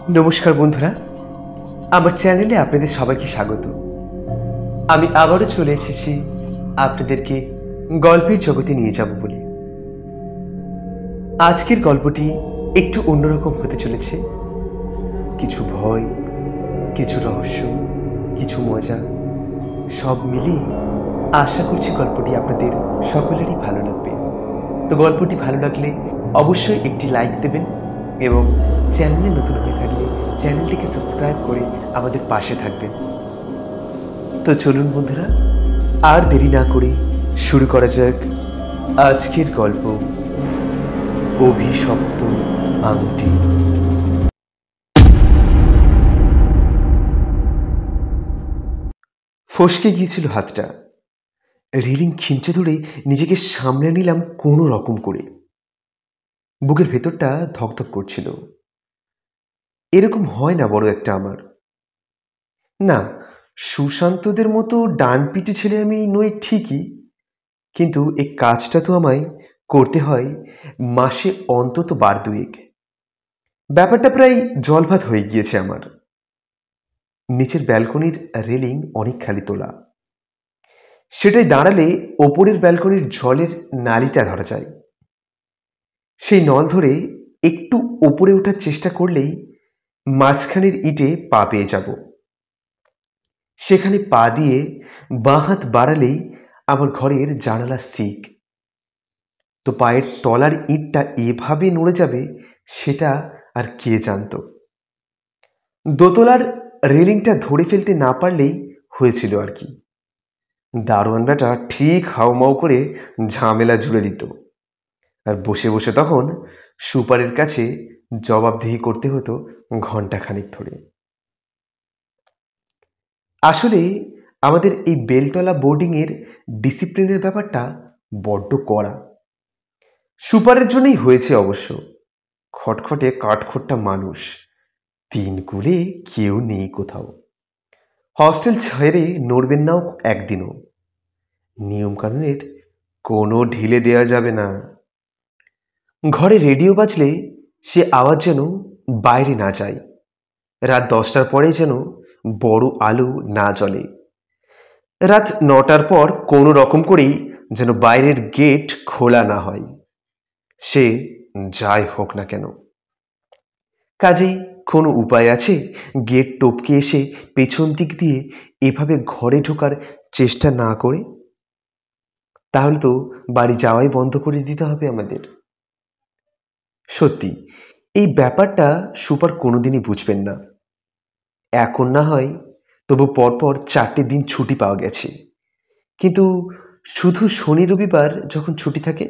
নমস্কার বন্ধুরা, আমার চ্যানেলে আপনাদের সবাইকে স্বাগত। আমি আবারও চলে এসেছি আপনাদেরকে গল্পের জগতে নিয়ে যাব বলে। আজকের গল্পটি একটু অন্যরকম হতে চলেছে। কিছু ভয়, কিছু রহস্য, কিছু মজা, সব মিলিয়ে আশা করছি গল্পটি আপনাদের সকলেরই ভালো লাগবে। তো গল্পটি ভালো লাগলে অবশ্যই একটি লাইক দেবেন এবং চ্যানেলে নতুন হয়ে থাকলে চ্যানেলটিকে সাবস্ক্রাইব করে আমাদের পাশে থাকবেন। তো চলুন বন্ধুরা, আর দেরি না করে শুরু করা যাক আজকের গল্প, অভিশপ্ত আংটি। ফসকে গিয়েছিল হাতটা। রেলিং খিমচে ধরে নিজেকে সামলে নিলাম কোনো রকম করে। বুকের ভেতরটা ধকধক করছিল। এরকম হয় না বড় একটা আমার। না, সুশান্তদের মতো ডান পিটে ছেলে আমি নই ঠিকই, কিন্তু এই কাজটা তো আমায় করতে হয় মাসে অন্তত বার দুয়েক। ব্যাপারটা প্রায় জলভাত হয়ে গিয়েছে আমার। নিচের ব্যালকনির রেলিং অনেক খালি তোলা। সেটাই দাঁড়ালে ওপরের ব্যালকনির জলের নালিটা ধরা যায়। সেই নল ধরে একটু ওপরে ওঠার চেষ্টা করলেই মাঝখানের ইটে পা পেয়ে যাব। সেখানে পা দিয়ে বাঁ হাত বাড়ালেই আমার ঘরের জানালা সিক। তো পায়ের তলার ইটটা এভাবে নড়ে যাবে সেটা আর কে জানত। দোতলার রেলিংটা ধরে ফেলতে না পারলেই হয়েছিল আর কি। দারোয়ান বেটা ঠিক হাউমাউ করে ঝামেলা জুড়ে দিত, আর বসে বসে তখন সুপারের কাছে জবাবদিহি করতে হতো ঘণ্টাখানিক ধরে। আসলে আমাদের এই বেলতলা বোর্ডিংয়ের ডিসিপ্লিনের ব্যাপারটা বড্ড কড়া। সুপারের জন্যই হয়েছে অবশ্য। খটখটে কাঠখোট্টা মানুষ, তিন কুলে কেউ নেই কোথাও। হস্টেল ছেড়ে নড়বেন নাও একদিনও। নিয়মকানুনের কোনো ঢিলে দেওয়া যাবে না। ঘরে রেডিও বাজলে সে আওয়াজ যেন বাইরে না যায়। রাত 10টার পরে যেন বড় আলো না জ্বলে। রাত 9টার পর কোনো রকম করেই যেন বাইরের গেট খোলা না হয়, সে যাই হোক না কেন। কাজেই কোনো উপায় আছে গেট টপকে এসে পেছন দিক দিয়ে এভাবে ঘরে ঢোকার চেষ্টা না করে? তাহলে তো বাড়ি যাওয়াই বন্ধ করে দিতে হবে আমাদের। সত্যি এই ব্যাপারটা সুপার কোনোদিনই বুঝবেন না। এখন না হয় তবু পরপর 4টে দিন ছুটি পাওয়া গেছে, কিন্তু শুধু শনি রবিবার যখন ছুটি থাকে,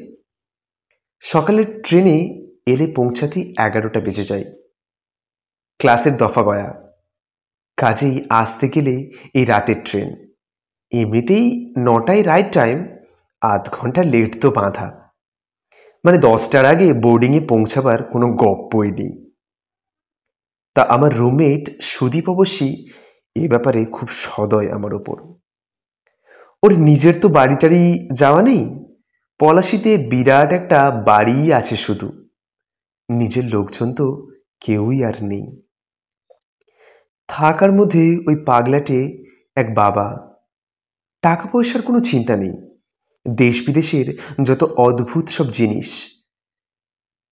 সকালের ট্রেনে এলে পৌঁছাতেই 11টা বেজে যায়। ক্লাসের দফা গয়া, কাজেই আসতে গেলে এই রাতের ট্রেন। এমনিতেই 9টায় রাইট টাইম, আধ ঘন্টা লেট তো বাঁধা। মানে 10টার আগে বোর্ডিংয়ে পৌঁছাবার কোনো গপ্পই নেই। তা আমার রুমমেট সুদীপ অবশ্যই এ ব্যাপারে খুব সদয় আমার ওপর। ওর নিজের তো বাড়িটারি যাওয়া নেই, পলাশিতে বিরাট একটা বাড়িই আছে শুধু। নিজের লোকজন তো কেউই আর নেই। থাকার মধ্যে ওই পাগলাটে এক বাবা। টাকা পয়সার কোনো চিন্তা নেই। দেশ বিদেশের যত অদ্ভুত সব জিনিস,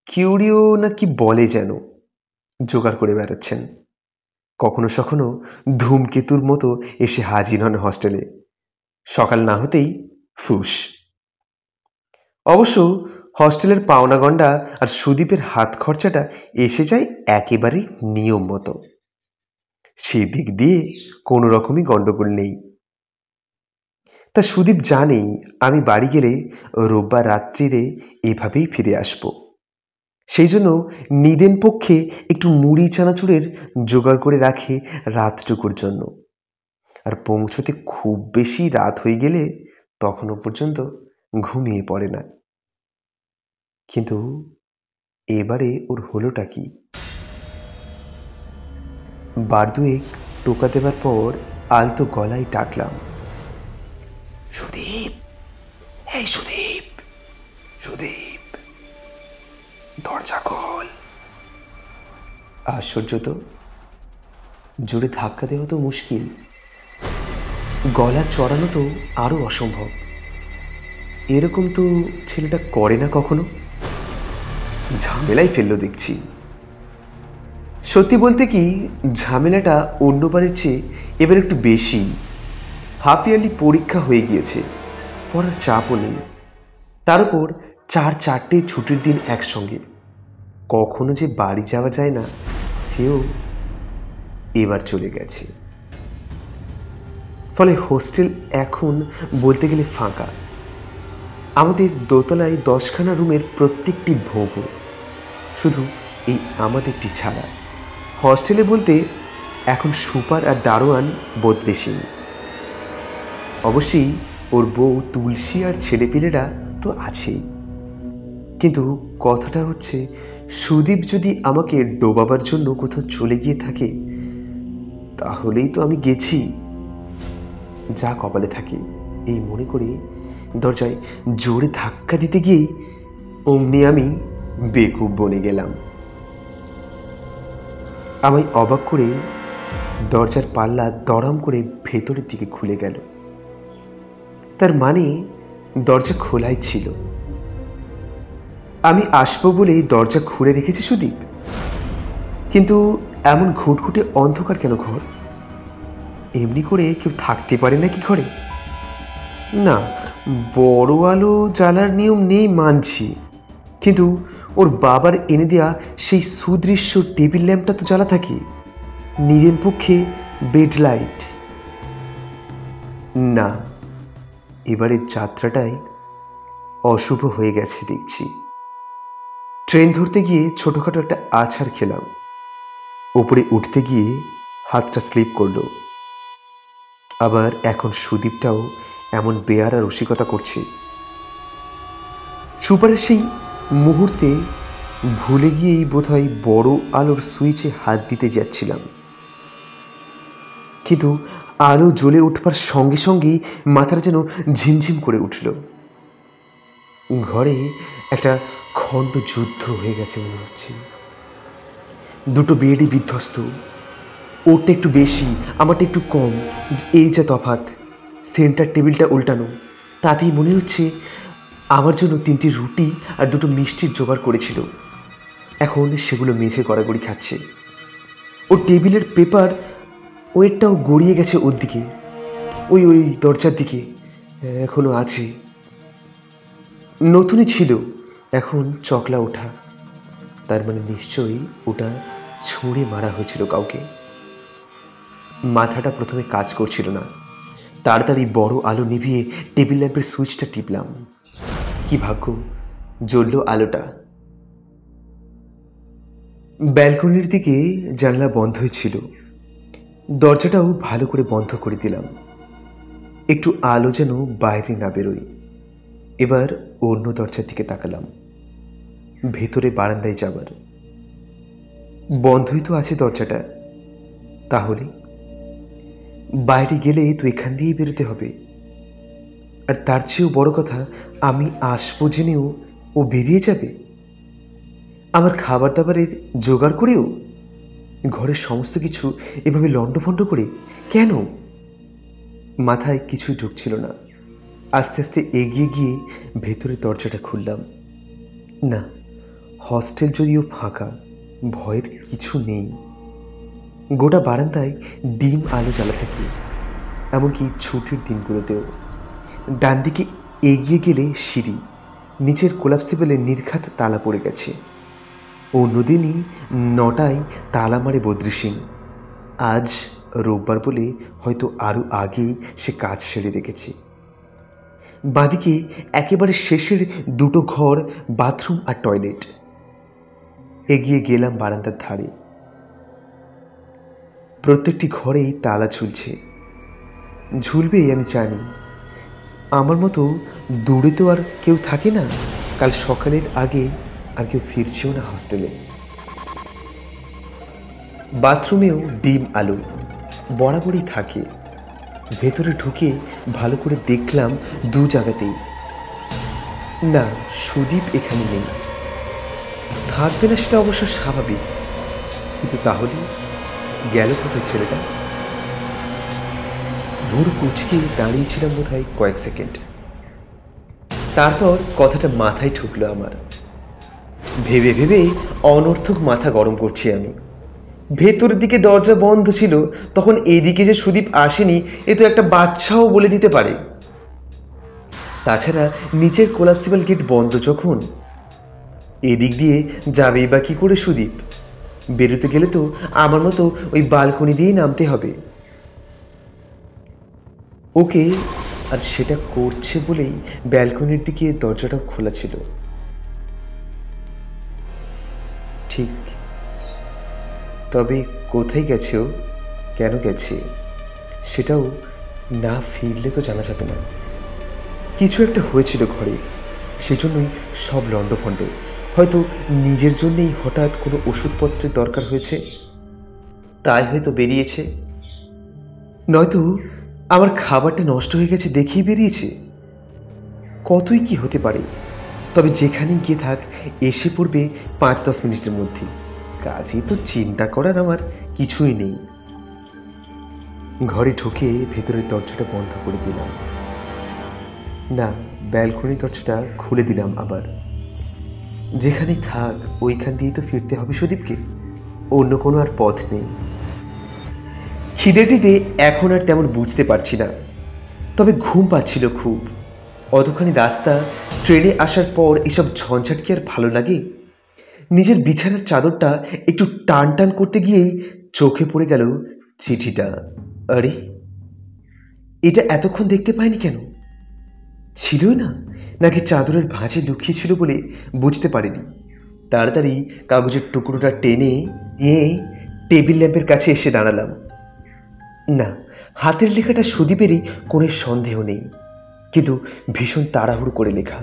কিউরিও না কি বলে যেন, জোগাড় করে বেড়াচ্ছেন। কখনো সখনো ধূমকেতুর মতো এসে হাজির হন হস্টেলে। সকাল না হতেই ফুস। অবশ্য হস্টেলের পাওনা গন্ডা আর সুদীপের হাত খরচাটা এসে যায় একেবারেই নিয়ম মতো। সেদিক দিয়ে কোনো রকমই গণ্ডগোল নেই। তা সুদীপ জানেই আমি বাড়ি গেলে রোববার রাত্রিরে এভাবেই ফিরে আসব। সেই জন্য নিদেন পক্ষে একটু মুড়ি চানাচুরের জোগাড় করে রাখে রাতটুকুর জন্য। আর পৌঁছতে খুব বেশি রাত হয়ে গেলে তখনও পর্যন্ত ঘুমিয়ে পড়ে না। কিন্তু এবারে ওর হলোটা কি? বার দুয়েক টোকা দেবার পর আলতো গলায় ডাকলাম, সুদীপ, এই সুদীপ, সুদীপ, দরজা খোল। আশ্চর্য তো, জোরে ধাক্কা দেওয়া তো মুশকিল, গলা চড়ানো তো আরও অসম্ভব। এরকম তো ছেলেটা করে না কখনো। ঝামেলাই ফেললো দেখছি। সত্যি বলতে কি, ঝামেলাটা অন্যবারের চেয়ে এবার একটু বেশি। হাফ ইয়ারলি পরীক্ষা হয়ে গিয়েছে, পড়ার চাপও নেই, তার উপর 4-4টে ছুটির দিন একসঙ্গে। কখনো যে বাড়ি যাওয়া যায় না, সেও এবার চলে গেছে। ফলে হোস্টেল এখন বলতে গেলে ফাঁকা। আমাদের দোতলায় 10খানা রুমের প্রত্যেকটি ভোঁ ভোঁ, শুধু এই আমাদেরটি ছাড়া। হস্টেলে বলতে এখন সুপার আর দারোয়ান বদ্রেশিং। অবশ্যই ওর বউ তুলসী আর ছেলেপিলেরা তো আছেই, কিন্তু কথাটা হচ্ছে, সুদীপ যদি আমাকে ডোবাবার জন্য কোথাও চলে গিয়ে থাকে, তাহলেই তো আমি গেছি, যা কপালে থাকে এই মনে করে দরজায় জোরে ধাক্কা দিতে গিয়েই অমনি আমি বেকুব বনে গেলাম। আমায় অবাক করে দরজার পাল্লা দড়াম করে ভেতরের দিকে খুলে গেল। তার মানে দরজা খোলাই ছিল। আমি আসবো বলে দরজা খুলে রেখেছি সুদীপ। কিন্তু এমন ঘুটঘুটে অন্ধকার কেন ঘর? এমনি করে কেউ থাকতে পারে নাকি ঘরে? না, বড় আলো জ্বালার নিয়ম নেই মানছি, কিন্তু ওর বাবার এনে দেওয়া সেই সুদৃশ্য টেবিল ল্যাম্পটা তো জ্বালা থাকে, নিরেন পক্ষে বেড লাইট। না, এবারের যাত্রাটাই অশুভ হয়ে গেছে দেখছি। ট্রেন ধরতে গিয়ে ছোটোখাটো একটা আছাড় খেলাম, ওপরে উঠতে গিয়ে হাতটা স্লিপ করলো। আবার এখন সুদীপটাও এমন বেয়ারা রসিকতা করছে। সুপারের সেই মুহূর্তে ভুলে গিয়েই বোধহয় বড় আলোর সুইচে হাত দিতে যাচ্ছিলাম, কিন্তু আলো জ্বলে উঠবার সঙ্গে সঙ্গেই মাথাটা যেন ঝিমঝিম করে উঠল। ঘরে একটা খণ্ড যুদ্ধ হয়ে গেছে মনে হচ্ছে। দুটো বেডই বিধ্বস্ত, ওরটা একটু বেশি, আমারটা একটু কম, এই যা তফাৎ। সেন্টার টেবিলটা উল্টানো, তাতেই মনে হচ্ছে আমার জন্য 3টি রুটি আর 2টো মিষ্টির জোগাড় করেছিল, এখন সেগুলো মেঝে গড়াগড়ি খাচ্ছে। ও টেবিলের পেপার ওয়েটটাও গড়িয়ে গেছে ওর দিকে, ওই ওই দরজার দিকে এখনো আছে। নতুনই ছিল, এখন চকলা ওঠা, তার মানে নিশ্চয়ই ওটা ছুঁড়ে মারা হয়েছিল কাউকে। মাথাটা প্রথমে কাজ করছিল না, তাড়াতাড়ি বড় আলো নিভিয়ে টেবিল ল্যাম্পের সুইচটা টিপলাম। কি ভাগ্য, জ্বলল আলোটা। ব্যালকনির দিকে জানলা বন্ধই ছিল, দরজাটাও ভালো করে বন্ধ করে দিলাম, একটু আলো যেন বাইরে না বেরোয়। এবার অন্য দরজার দিকে তাকালাম, ভেতরে বারান্দায় যাবার। বন্ধই তো আছে দরজাটা, তাহলে বাইরে গেলে তো এখান দিয়েই বেরোতে হবে। আর তার চেয়েও বড় কথা, আমি আসবো জেনেও ও বেরিয়ে যাবে, আমার খাবার দাবারের জোগাড় করেও। ঘরের সমস্ত কিছু এভাবে লণ্ডভণ্ড করে কেন? মাথায় কিছুই ঢুকছিল না। আস্তে আস্তে এগিয়ে গিয়ে ভেতরের দরজাটা খুললাম। না, হস্টেল যদিও ফাঁকা, ভয়ের কিছু নেই। গোটা বারান্দায় ডিম আলো জ্বালা থাকে, এমনকি ছুটির দিনগুলোতেও। ডান দিকে এগিয়ে গেলে সিঁড়ি, নিচের কোলাপসিবলে নির্ঘাত তালা পড়ে গেছে। অন্যদিনই 9টায় তালা মারে বদ্রেশিং, আজ রোববার বলে হয়তো আরও আগেই সে কাজ সেরে রেখেছে। বাঁদিকে একেবারে শেষের 2টো ঘর, বাথরুম আর টয়লেট। এগিয়ে গেলাম বারান্দার ধারে, প্রত্যেকটি ঘরেই তালা ঝুলছে। ঝুলবে আমি জানি, আমার মতো দূরে তো আর কেউ থাকে না, কাল সকালের আগে আর কেউ ফিরছেও না হস্টেলে। বাথরুমেও ডিম আলো বরাবরই থাকে। ভেতরে ঢুকে ভালো করে দেখলাম 2 জায়গাতেই। না, সুদীপ এখানে নেই, থাকবে না সেটা অবশ্য স্বাভাবিক, কিন্তু তাহলে গেল কোথায় ছেলেটা? ভোর কুচকে দাঁড়িয়েছিলাম বোধহয় কয়েক সেকেন্ড। তারপর কথাটা মাথায় ঠুকলো আমার। ভেবে ভেবে অনর্থক মাথা গরম করছি আমি। ভেতরের দিকে দরজা বন্ধ ছিল, তখন এদিকে যে সুদীপ আসেনি এ তো একটা বাচ্চাও বলে দিতে পারে। তাছাড়া নিচের কোলাপসিবল গেট বন্ধ যখন, এদিক দিয়ে যাবেই বা কী করে সুদীপ? বেরোতে গেলে তো আমার মতো ওই বালকনি দিয়েই নামতে হবে ওকে। আর সেটা করছে বলেই ব্যালকনির দিকে দরজাটাও খোলা ছিল। ঠিক, তবে কোথায় গেছে ও, কেন গেছে সেটাও না ফিরলে তো জানা যাবে না। কিছু একটা হয়েছিল ঘরে, সেজন্যই সব লণ্ডভণ্ড। হয়তো নিজের জন্যেই হঠাৎ কোনো ওষুধপত্রের দরকার হয়েছে, তাই হয়তো বেরিয়েছে। নয়তো আমার খাবারটা নষ্ট হয়ে গেছে দেখেই বেরিয়েছে। কতই কি হতে পারে। তবে যেখানেই গিয়ে থাক এসে পড়বে 5-10 মিনিটের মধ্যে। কাজে তো চিন্তা করার আমার কিছুই নেই। ঘরে ঢুকে ভেতরের দরজাটা বন্ধ করে দিলাম। না, ব্যালকনির দরজাটা খুলে দিলাম আবার। যেখানেই থাক ওইখান দিয়েই তো ফিরতে হবে সুদীপকে, অন্য কোনো আর পথ নেই। খিদেটিতে এখন আর তেমন বুঝতে পারছি না, তবে ঘুম পাচ্ছিল খুব। অতখানি রাস্তা ট্রেনে আসার পর এসব ঝঞ্ঝাট কি আর ভালো লাগে? নিজের বিছানার চাদরটা একটু টান টান করতে গিয়েই চোখে পড়ে গেল চিঠিটা। আরে, এটা এতক্ষণ দেখতে পাইনি কেন? ছিলই না, নাকি চাদরের ভাঁজে লুকিয়েছিল বলে বুঝতে পারিনি? তাড়াতাড়ি কাগজের টুকরোটা টেনে নিয়ে টেবিল ল্যাম্পের কাছে এসে দাঁড়ালাম। না, হাতের লেখাটা সুদীপেরই কোনো সন্দেহ নেই, কিন্তু ভীষণ তাড়াহুড়ো করে লেখা।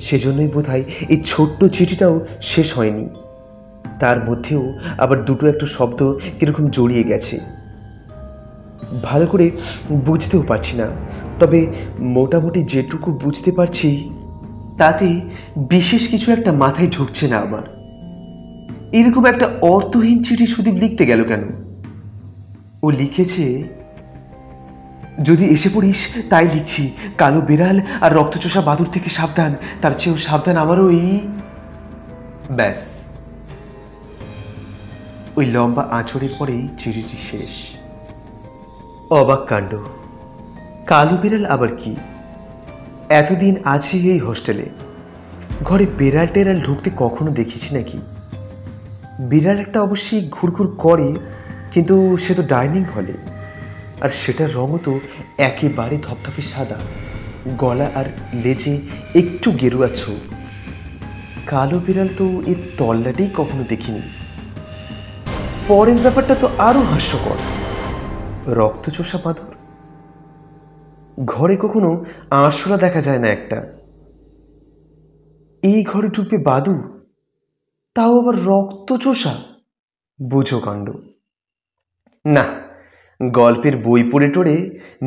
সেজন্যই বোধহয় এই ছোট্ট চিঠিটাও শেষ হয়নি। তার মধ্যেও আবার দুটো একটা শব্দ কীরকম জড়িয়ে গেছে, ভালো করে বুঝতেও পারছি না। তবে মোটামুটি যেটুকু বুঝতে পারছি তাতে বিশেষ কিছু একটা মাথায় ঢুকছে না আমার। এরকম একটা অর্থহীন চিঠি সুদীপ লিখতে গেল কেন? ও লিখেছে, যদি এসে পড়িস তাই লিখছি, কালো বিড়াল আর রক্তচোষা বাদুর থেকে সাবধান, তার চেয়েও সাবধান আমারও এই। ব্যাস, ওই লম্বা আঁচড়ের পরেই চিঠিটি শেষ। অবাক কাণ্ড। কালো বিড়াল আবার কি? এতদিন আছি এই হোস্টেলে, ঘরে বেড়াল টেরাল ঢুকতে কখনো দেখেছি নাকি? বিড়াল একটা অবশ্যই ঘুরঘুর করে, কিন্তু সে তো ডাইনিং হলে, আর সেটার রঙও তো একেবারে ধপধপে সাদা, গলা আর লেজে একটু গেরুয়া ছোপ। কালো বিড়াল তো এর তল্লাটেই কখনো দেখিনি। পরের ব্যাপারটা তো আরো হাস্যকর, রক্তচোষা বাদুর। ঘরে কখনো আরশোলা দেখা যায় না একটা, এই ঘরে ঢুকবে বাদুর, তাও আবার রক্তচোষা। বোঝো কাণ্ড। না, গল্পের বই পড়ে টড়ে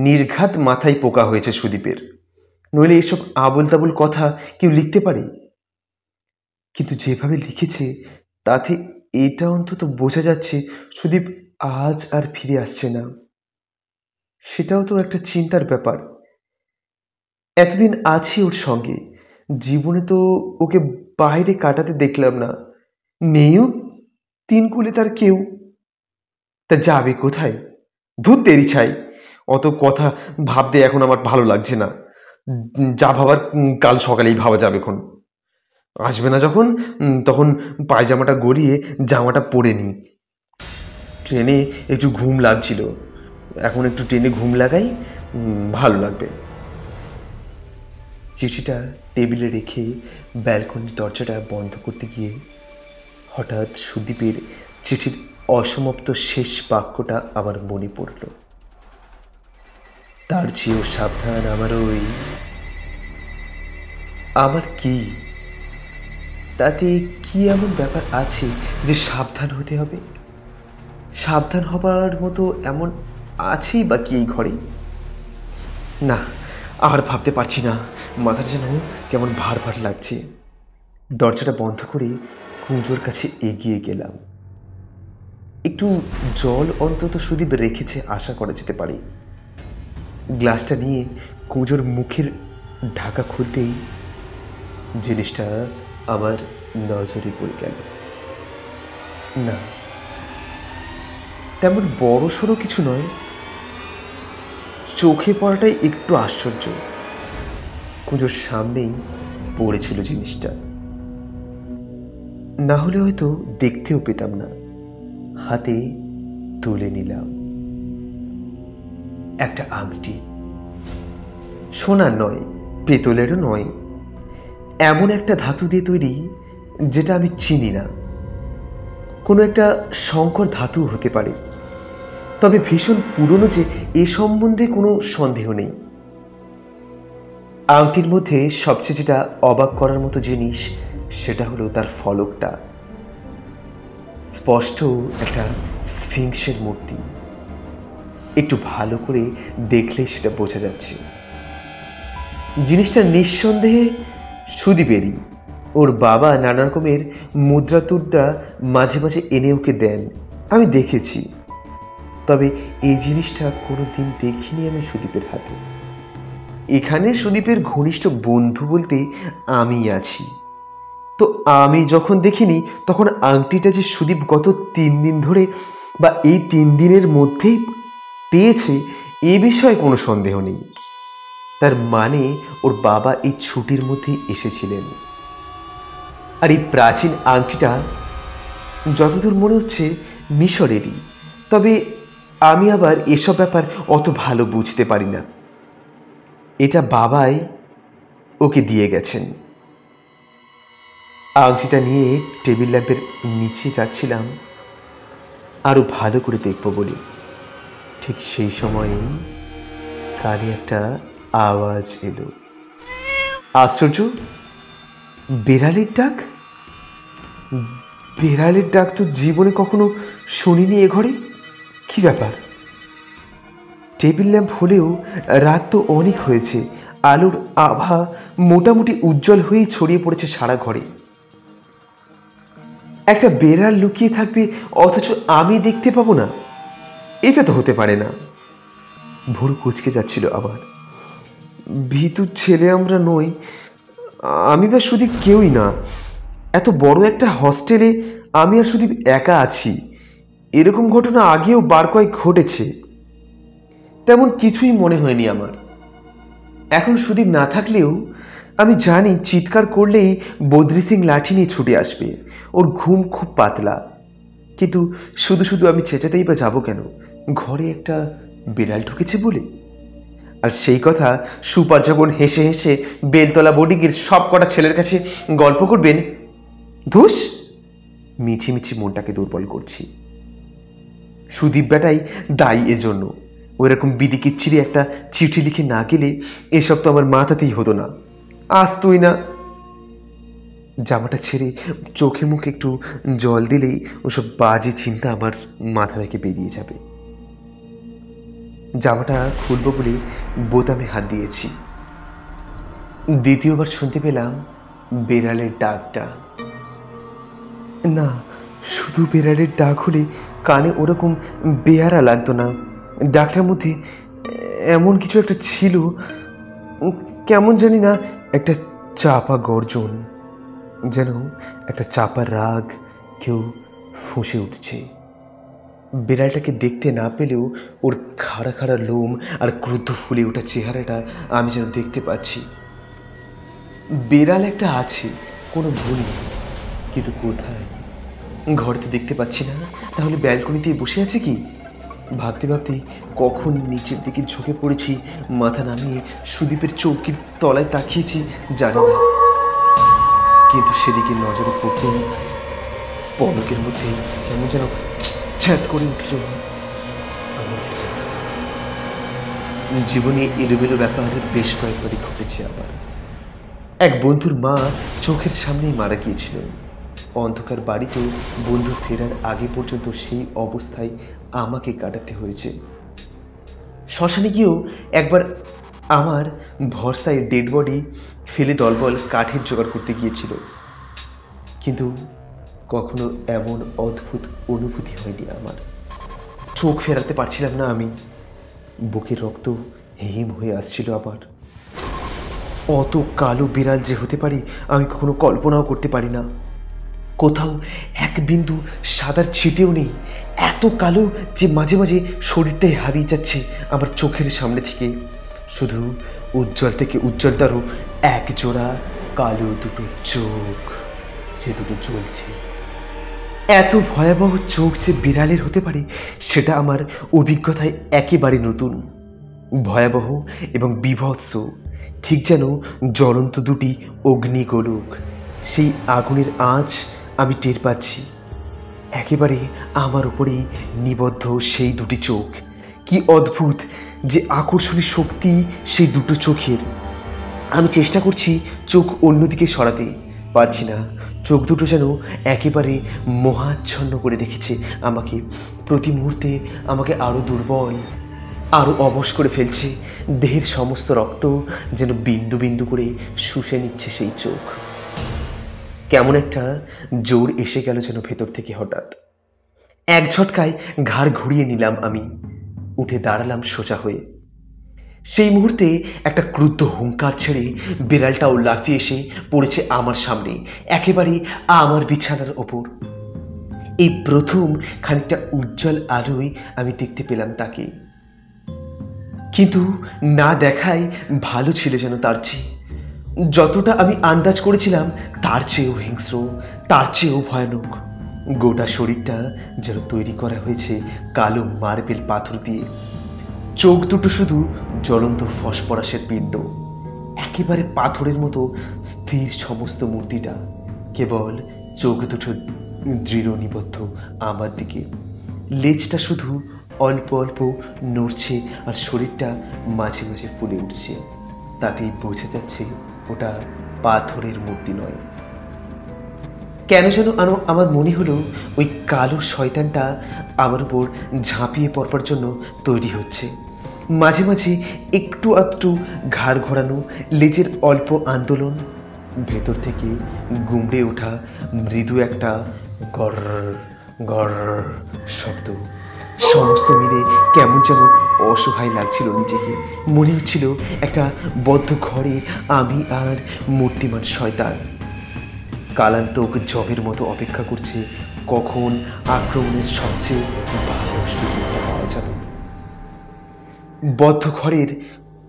নির্ঘাত মাথায় পোকা হয়েছে সুদীপের, নইলে এসব আবোল তাবোল কথা কেউ লিখতে পারে? কিন্তু যেভাবে লিখেছে তাতে এটা অন্তত বোঝা যাচ্ছে সুদীপ আজ আর ফিরে আসছে না। সেটাও তো একটা চিন্তার ব্যাপার। এতদিন আছি ওর সঙ্গে, জীবনে তো ওকে বাইরে কাটাতে দেখলাম না, নেইও তিন কুলে তার কেউ। তা যাবে কোথায়? ধুর তেরি ছাই, অত কথা ভাবতে এখন আমার ভালো লাগছে না। যা ভাবার কাল সকালেই ভাবা যাবে। এখন আসবে না যখন, তখন পায়জামাটা গড়িয়ে জামাটা পরে নিই। ট্রেনে একটু ঘুম লাগছিল, এখন একটু ট্রেনে ঘুম লাগাই, ভালো লাগবে। চিঠিটা টেবিলে রেখে ব্যালকনির দরজাটা বন্ধ করতে গিয়ে হঠাৎ সুদীপের চিঠির অসমাপ্ত শেষ বাক্যটা আমার মনে পড়ল। তার চেয়েও সাবধান আমার ওই। আমার কি তাতে কি এমন ব্যাপার আছে যে সাবধান হতে হবে? সাবধান হবার মতো এমন আছেই বা কি এই ঘরে? না, আর ভাবতে পারছি না, মাথাটা যেন কেমন ভার ভার লাগছে। দরজাটা বন্ধ করে কুঁজোর কাছে এগিয়ে গেলাম। একটু জল অন্তত সুদীপ রেখেছে আশা করা যেতে পারে। গ্লাসটা নিয়ে কুঁজোর মুখের ঢাকা খুলতেই জিনিসটা আমার নজরে পড়ে গেল। না, তেমন বড় সড়ো কিছু নয়, চোখে পড়াটাই একটু আশ্চর্য। কুঁজোর সামনেই পড়েছিল জিনিসটা, না হলে হয়তো দেখতেও পেতাম না। হাতে তুলে নিলাম একটা আংটি। সোনার নয়, পেতলেরও নয়, এমন একটা ধাতু দিয়ে তৈরি যেটা আমি চিনি না। কোনো একটা সংকর ধাতু হতে পারে, তবে ভীষণ পুরনো যে এ সম্বন্ধে কোনো সন্দেহ নেই। আংটির মধ্যে সবচেয়ে যেটা অবাক করার মতো জিনিস সেটা হলো তার ফলকটা। স্পষ্ট একটা স্ফিংসের মূর্তি। একটু ভালো করে দেখলে সেটা বোঝা যাচ্ছে। জিনিসটা নিঃসন্দেহে সুদীপেরই। ওর বাবা নানা রকমের মুদ্রা টুদ্রা মাঝে মাঝে এনে ওকে দেন, আমি দেখেছি। তবে এই জিনিসটা কোনো দিন দেখিনি আমি সুদীপের হাতে। এখানে সুদীপের ঘনিষ্ঠ বন্ধু বলতে আমি আছি, তো আমি যখন দেখিনি তখন আংটিটা যে সুদীপ গত 3 দিন ধরে বা এই 3 দিনের মধ্যেই পেয়েছে এ বিষয়ে কোনো সন্দেহ নেই। তার মানে ওর বাবা এই ছুটির মধ্যেই এসেছিলেন। আর এই প্রাচীন আংটিটা যতদূর মনে হচ্ছে মিশরেরই, তবে আমি আবার এসব ব্যাপার অত ভালো বুঝতে পারি না। এটা বাবাই ওকে দিয়ে গেছেন। আংটিটা নিয়ে টেবিল ল্যাম্পের নিচে যাচ্ছিলাম আরো ভালো করে দেখব বলে। ঠিক সেই সময়ে কানে একটা আওয়াজ এলো। আশ্চর্য, বেড়ালের ডাক! বেড়ালের ডাক তো জীবনে কখনো শুনিনি এ ঘরে। কি ব্যাপার? টেবিল ল্যাম্প হলেও রাত তো অনেক হয়েছে, আলোর আভা মোটামুটি উজ্জ্বল হয়েই ছড়িয়ে পড়েছে সারা ঘরে। একটা বেড়াল লুকিয়ে থাকবে অথচ আমি দেখতে পাবো না, এটা তো হতে পারে না। ভোর কুচকে যাচ্ছিল আবার। ভীতুর ছেলে আমরা নই, আমি বা সুদীপ কেউই না। এত বড় একটা হস্টেলে আমি আর সুদীপ একা আছি। এরকম ঘটনা আগেও বার কয়েক ঘটেছে, তেমন কিছুই মনে হয়নি আমার। এখন সুদীপ না থাকলেও আমি জানি চিৎকার করলেই বদ্রি সিং লাঠি নিয়ে ছুটে আসবে। ওর ঘুম খুব পাতলা, কিন্তু শুধু শুধু আমি চেঁচাতেই বা যাবো কেন? ঘরে একটা বিড়াল ঢুকেছে বলে। আর সেই কথা সুপার যখন হেসে হেসে বেলতলা বোর্ডিংয়ের সব কটা ছেলের কাছে গল্প করবেন, ধুস, মিছিমিছি মনটাকে দুর্বল করছি। সুদীপ বেটাই দায়ী এজন্য। ওইরকম বিদিকিচ্ছিরি একটা চিঠি লিখে না গেলে এসব তো আমার মাথাতেই হতো না। আসতোই না। জামাটা ছেড়ে চোখে মুখে একটু জল দিলেই ওসব বাজে চিন্তা আমার মাথা থেকে বেরিয়ে যাবে। জামাটা খুলবো বলে বোতামে হাত দিয়েছি। দ্বিতীয়বার শুনতে পেলাম বেড়ালের ডাকটা। না, শুধু বেড়ালের ডাক হলে কানে ওরকম বেয়ারা লাগতো না। ডাকটার মধ্যে এমন কিছু একটা ছিল, কেমন জানি না, একটা চাপা গর্জন, যেন একটা চাপা রাগ কেউ ফুঁসে উঠছে। বেড়ালটাকে দেখতে না পেলেও ওর খাড়া খাড়া লোম আর ক্রুদ্ধ ফুলে ওঠা চেহারাটা আমি যেন দেখতে পাচ্ছি। বেড়াল একটা আছে, কোনো ভুল নেই, কিন্তু কোথায়? ঘরে তো দেখতে পাচ্ছি না, তাহলে ব্যালকনিতেই বসে আছে কি? ভাবতে ভাবতে কখন নিচের দিকে ঝুঁকে পড়েছি, মাথা নামিয়ে সুদীপের চৌকির তলায় তাকিয়েছি জানি না, কিন্তু সেদিকে নজরে পড়তেই পলকের মধ্যে কেমন যেন ছ্যাঁত করে উঠল। জীবনে এলোমেলো ব্যাপার বেশ কয়েকবারই ঘটেছে আবার। এক বন্ধুর মা চোখের সামনেই মারা গিয়েছিলেন। অন্ধকার বাড়িতে বন্ধু ফেরার আগে পর্যন্ত সেই অবস্থায় আমাকে কাটাতে হয়েছে। শ্মশানে গিয়েও একবার আমার ভরসায় ডেড বডি ফেলে দলবল কাঠের জোগাড় করতে গিয়েছিল, কিন্তু কখনো এমন অদ্ভুত অনুভূতি হয়নি আমার। চোখ ফেরাতে পারছিলাম না আমি। বুকের রক্ত হিম হয়ে আসছিল আবার। অত কালো বিড়াল যে হতে পারে আমি কখনো কল্পনাও করতে পারি না। কোথাও এক বিন্দু সাদার ছিটেও নেই, এত কালো যে মাঝে মাঝে শরীরটাই হারিয়ে যাচ্ছে আমার চোখের সামনে থেকে। শুধু উজ্জ্বল থেকে উজ্জ্বলতারও এক জোড়া কালো দুটো চোখ, যে দুটো জ্বলছে। এত ভয়াবহ চোখ যে বিড়ালের হতে পারে সেটা আমার অভিজ্ঞতায় একেবারে নতুন। ভয়াবহ এবং বীভৎস, ঠিক যেন জ্বলন্ত দুটি অগ্নিগোলক। সেই আগুনের আঁচ আমি টের পাচ্ছি। একেবারে আমার উপরেই নিবদ্ধ সেই দুটি চোখ। কি অদ্ভুত যে আকর্ষণী শক্তি সেই দুটো চোখের। আমি চেষ্টা করছি চোখ অন্যদিকে সরাতে পারছি না। চোখ দুটো যেন একেবারে মোহাচ্ছন্ন করে রেখেছে আমাকে। প্রতি মুহূর্তে আমাকে আরও দুর্বল, আরও অবশ করে ফেলছে। দেহের সমস্ত রক্ত যেন বিন্দু বিন্দু করে শুষে নিচ্ছে সেই চোখ। কেমন একটা জোর এসে গেল যেন ভেতর থেকে হঠাৎ। এক ঝটকায় ঘাড় ঘুরিয়ে নিলাম আমি। উঠে দাঁড়ালাম সোজা হয়ে। সেই মুহূর্তে একটা ক্রুদ্ধ হুঙ্কার ছেড়ে বিড়ালটাও লাফিয়ে এসে পড়েছে আমার সামনে, একেবারে আমার বিছানার ওপর। এই প্রথম খানিকটা উজ্জ্বল আলোয় আমি দেখতে পেলাম তাকে। কিন্তু না দেখাই ভালো ছিল যেন তার চেয়ে। যতটা আমি আন্দাজ করেছিলাম তার চেয়েও হিংস্র, তার চেয়েও ভয়ানক। গোটা শরীরটা যেন তৈরি করা হয়েছে কালো মার্বেল পাথর দিয়ে। চোখ দুটো শুধু জ্বলন্ত ফসফরাসের পিণ্ড, একেবারে পাথরের মতো স্থির সমস্ত মূর্তিটা। কেবল চোখ দুটো দৃঢ় নিবদ্ধ আমার দিকে। লেজটা শুধু অল্প অল্প নড়ছে আর শরীরটা মাঝে মাঝে ফুলে উঠছে। তাতেই বোঝা যাচ্ছে ওটা পাথরের মূর্তি নয়। কেন যেন আমার মনে হলো ওই কালো শয়তানটা আমার উপর ঝাঁপিয়ে পড়বার জন্য তৈরি হচ্ছে। মাঝে মাঝে একটু আধটু ঘাড় ঘোরানো, লেজের অল্প আন্দোলন, ভেতর থেকে গুমড়ে ওঠা মৃদু একটা গর গর শব্দ, সমস্ত মিলে কেমন যেন অসহায় লাগছিল নিজেকে। মনে হচ্ছিল একটা বদ্ধ ঘরে আমি আর মূর্তিমান শয়তান কালান্তক জবের মতো অপেক্ষা করছে কখন আক্রমণের সবচেয়ে ভালো সুযোগটা পাওয়া যাবে। বদ্ধ ঘরের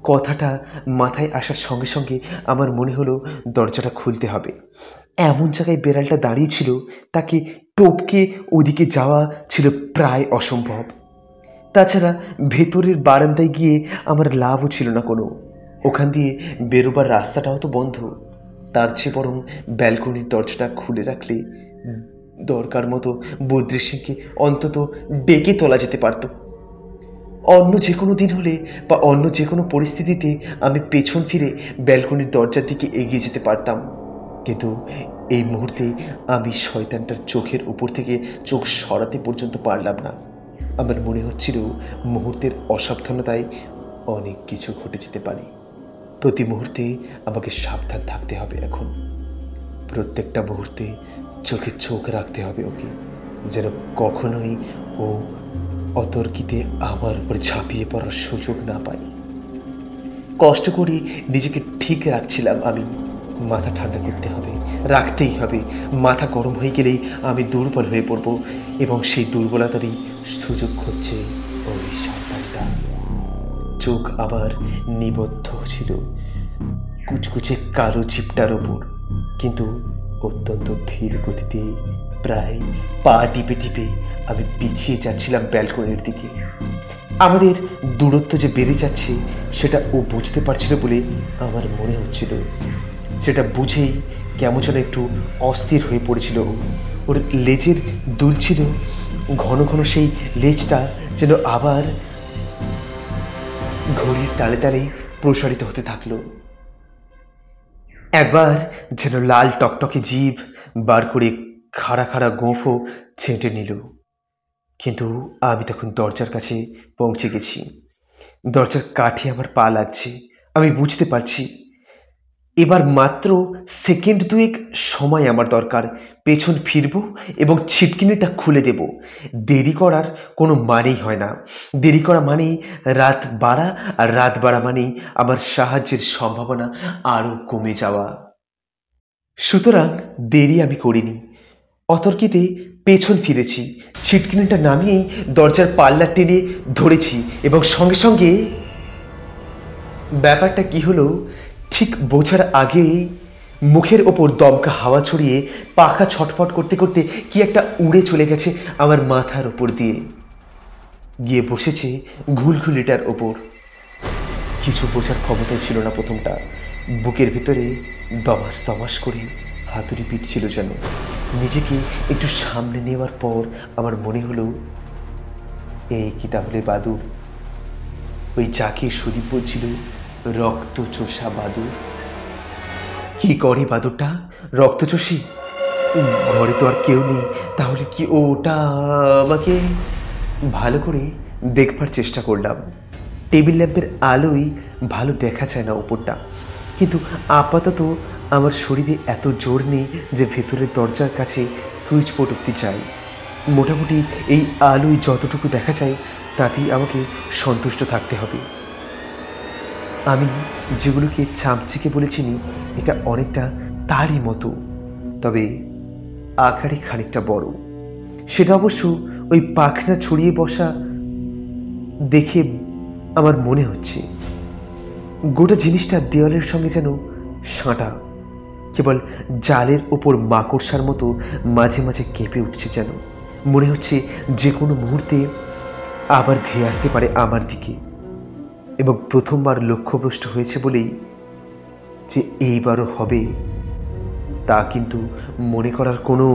কথাটা মাথায় আসার সঙ্গে সঙ্গে আমার মনে হলো দরজাটা খুলতে হবে। এমন জায়গায় বেড়ালটা দাঁড়িয়েছিল, তাকে টপকে ওদিকে যাওয়া ছিল প্রায় অসম্ভব। তাছাড়া ভেতরের বারান্দায় গিয়ে আমার লাভও ছিল না কোনো। ওখান দিয়ে বেরোবার রাস্তাটাও তো বন্ধ। তার চেয়ে বরং ব্যালকনির দরজাটা খুলে রাখলে দরকার মতো বদ্রী সিংকে অন্তত ডেকে তোলা যেতে পারত। অন্য যে কোনো দিন হলে বা অন্য যে কোনো পরিস্থিতিতে আমি পেছন ফিরে ব্যালকনির দরজার দিকে এগিয়ে যেতে পারতাম। কিন্তু এই মুহূর্তে আমি শয়তানটার চোখের উপর থেকে চোখ সরাতে পর্যন্ত পারলাম না। আমার মনে হচ্ছিল মুহূর্তের অসাবধানতায় অনেক কিছু ঘটে যেতে পারে। প্রতি মুহূর্তে আমাকে সাবধান থাকতে হবে। এখন প্রত্যেকটা মুহূর্তে চোখে চোখ রাখতে হবে ওকে, যেন কখনোই ও অতর্কিতে আমার উপর ঝাঁপিয়ে পড়ার সুযোগ না পাই। কষ্ট করে নিজেকে ঠিক রাখছিলাম আমি। মাথা ঠান্ডা করতে হবে, রাখতেই হবে। মাথা গরম হয়ে গেলেই আমি দুর্বল হয়ে পড়ব, এবং সেই দুর্বলতারই সুযোগ খুঁজছে ওই শয়তানটা। চোখ আবার নিবদ্ধ ছিল কুচকুচে কালো চিপটার ওপর, কিন্তু অত্যন্ত ধীর গতিতে, প্রায় পা টিপে টিপে আমি পিছিয়ে যাচ্ছিলাম ব্যালকনির দিকে। আমাদের দূরত্ব যে বেড়ে যাচ্ছে সেটা ও বুঝতে পারছিল বলে আমার মনে হচ্ছিল। সেটা বুঝেই কেমন যেন একটু অস্থির হয়ে পড়েছিল। ওর লেজের দুল ছিল ঘন ঘন, সেই লেজটা যেন আবার ঘড়ির তালে তালে প্রসারিত হতে থাকলো। একবার যেন লাল টকটকে জিভ বার করে খাড়া খাড়া গোঁফও ছেঁটে নিল। কিন্তু আমি তখন দরজার কাছে পৌঁছে গেছি। দরজার কাঠে আমার পা লাগছে। আমি বুঝতে পারছি এবার মাত্র সেকেন্ড দুয়েক সময় আমার দরকার। পেছন ফিরব এবং ছিটকিনিটা খুলে দেব। দেরি করার কোনো মানেই হয় না। দেরি করা মানেই রাত বাড়া, আর রাত বাড়া মানেই আমার সাহায্যের সম্ভাবনা আরও কমে যাওয়া। সুতরাং দেরি আমি করিনি। অতর্কিতে পেছন ফিরেছি, ছিটকিনিটা নামিয়েই দরজার পাল্লা টেনে ধরেছি এবং সঙ্গে সঙ্গে ব্যাপারটা কি হলো ঠিক বোঝার আগেই মুখের ওপর দমকা হাওয়া ছড়িয়ে পাখা ছটফট করতে করতে কি একটা উড়ে চলে গেছে আমার মাথার ওপর দিয়ে, গিয়ে বসেছে ঘুলঘুলিটার ওপর। কিছু বোঝার ক্ষমতাই ছিল না প্রথমটা। বুকের ভিতরে দমাস দমাস করে হাতুড়ি পিটছিল যেন। নিজেকে একটু সামনে নেওয়ার পর আমার মনে হলো, এই কি তাহলে বাদুর? ওই যাকে সুদীপ বলছিল রক্তচোষা বাদুর। কি করে বাদুরটা? রক্তচোষী? ঘরে তো আর কেউ নেই, তাহলে কি ওটা আমাকে? ভালো করে দেখবার চেষ্টা করলাম। টেবিল ল্যাম্পের আলোই ভালো দেখা যায় না ওপরটা, কিন্তু আপাতত আমার শরীরে এত জোর নেই যে ভেতরের দরজার কাছে সুইচ বোর্ড অব্দি যায়। মোটামুটি এই আলোয় যতটুকু দেখা যায় তাতেই আমাকে সন্তুষ্ট থাকতে হবে। আমি যেগুলোকে চামচিকে বলেছিনি এটা অনেকটা তারই মতো, তবে আকারে খানিকটা বড়। সেটা অবশ্য ওই পাখনা ছড়িয়ে বসা দেখে আমার মনে হচ্ছে গোটা জিনিসটা দেওয়ালের সঙ্গে যেন সাঁটা, কেবল জালের ওপর মাকড়সার মতো মাঝে মাঝে কেঁপে উঠছে যেন। মনে হচ্ছে যে কোনো মুহূর্তে আবার ধেয়ে আসতে পারে আমার দিকে। এবং প্রথমবার লক্ষ্যভ্রষ্ট হয়েছে বলেই যে এইবারও হবে তা কিন্তু মনে করার কোনো,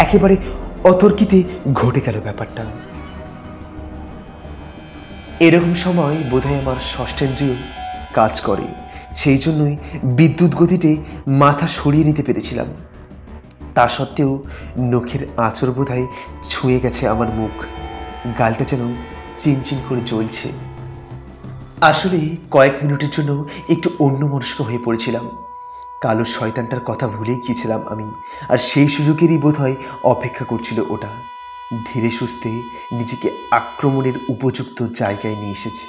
একেবারে অতর্কিতে ঘটে গেল ব্যাপারটা। এরকম সময় বোধহয় আমার ষষ্ঠেন্দ্রিয় কাজ করে, সেই জন্যই বিদ্যুৎ গতিতে মাথা সরিয়ে নিতে পেরেছিলাম। তা সত্ত্বেও নখের আঁচড় বোধহয় ছুঁয়ে গেছে আমার মুখ। গালটা যেন চিনচিন করে জ্বলছে। আসলে কয়েক মিনিটের জন্য একটু অন্যমনস্ক হয়ে পড়েছিলাম। কালো শয়তানটার কথা ভুলেই গিয়েছিলাম আমি, আর সেই সুযোগেরই বোধহয় অপেক্ষা করছিল ওটা। ধীরে সুস্থে নিজেকে আক্রমণের উপযুক্ত জায়গায় নিয়ে এসেছে।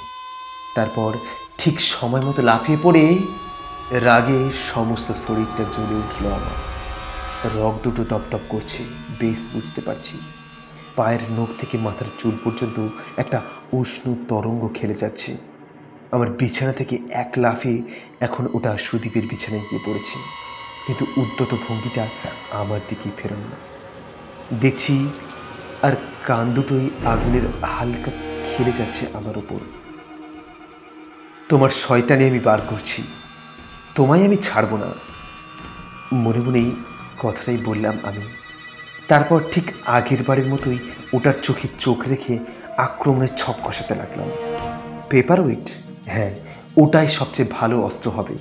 তারপর ঠিক সময় মতো লাফিয়ে পড়ে রাগে সমস্ত শরীরটা জ্বলে উঠল আমার। রগ দুটো দপদপ করছে, বেশ বুঝতে পারছি। পায়ের নখ থেকে মাথার চুল পর্যন্ত একটা উষ্ণ তরঙ্গ খেলে যাচ্ছে। আমার বিছানা থেকে এক লাফে এখন ওটা সুদীপের বিছানায় গিয়ে পড়েছে, কিন্তু উদ্যত ভঙ্গিটা আমার দিকেই ফেরল না। দেখছি আর কান দুটোই আগুনের হালকা খেলে যাচ্ছে আমার ওপর। তোমার শয়তানি আমি বার করছি, তোমায় আমি ছাড়ব না, মনে মনেই কথাটাই বললাম আমি। তারপর ঠিক আগের বারের মতোই ওটার চোখে চোখ রেখে আক্রমণের ছক কষাতে লাগলাম। Paper wait? হ্যাঁ, ওটাই সবচেয়ে ভালো অস্ত্র হবে।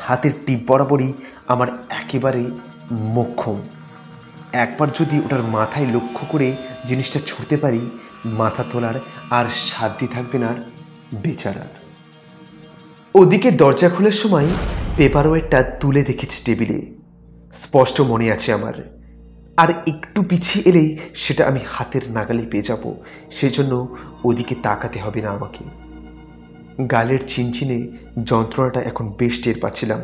হাতের টিপ বরাবরই আমার একেবারে মোক্ষম। একবার যদি ওটার মাথায় লক্ষ্য করে জিনিসটা ছুঁড়তে পারি, মাথা তোলার আর সাধ্যি থাকবে না বেচারার। ওদিকে দরজা খোলার সময় পেপার ওয়েটটা তুলে রেখেছে টেবিলে, স্পষ্ট মনে আছে আমার। আর একটু পিছিয়ে এলেই সেটা আমি হাতের নাগালে পেয়ে যাব, সেজন্য ওদিকে তাকাতে হবে না আমাকে। গালের চিনচিনে যন্ত্রণাটা এখন বেশ টের পাচ্ছিলাম।